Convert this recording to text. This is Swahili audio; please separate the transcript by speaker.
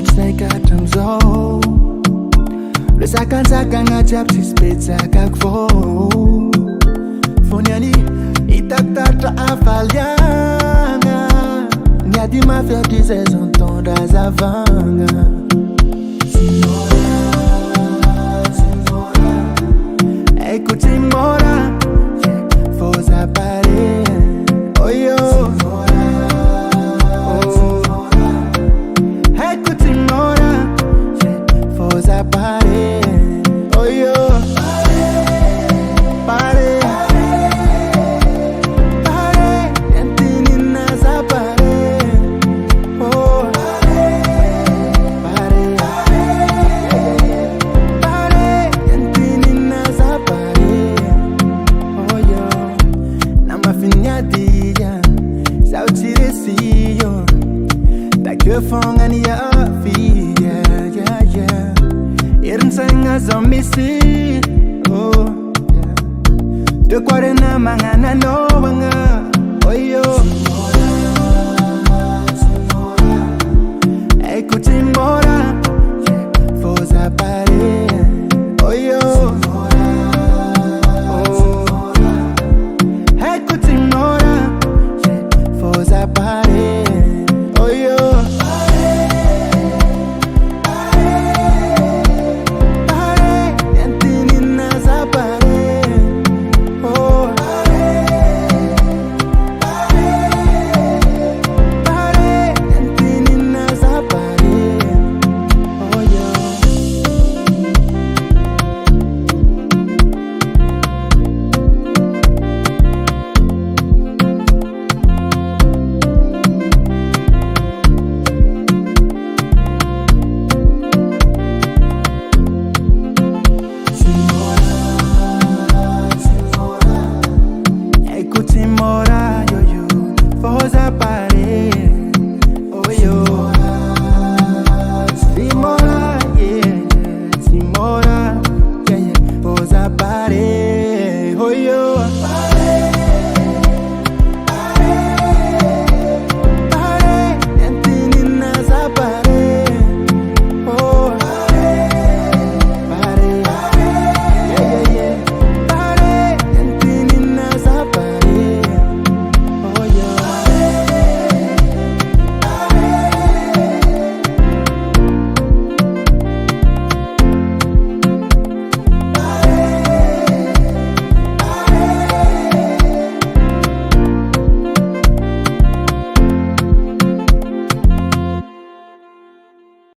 Speaker 1: Saikatamzo Resakanzaka ngajab tispetsaka kvo Fonyani itatatra avaliana Niadi mafia disait entendre zavanga Signora, signora Écoute mora Faut apparer Oh yo Paré, oh yo, paré, paré, yantini naza paré, oh, paré, paré, yantini naza paré, oh yo, nama finyadiya, sauti resiyo, take fongani ya fiya, yeah yeah. Irin senga zombisi, oh yeah. De quarena mangana no.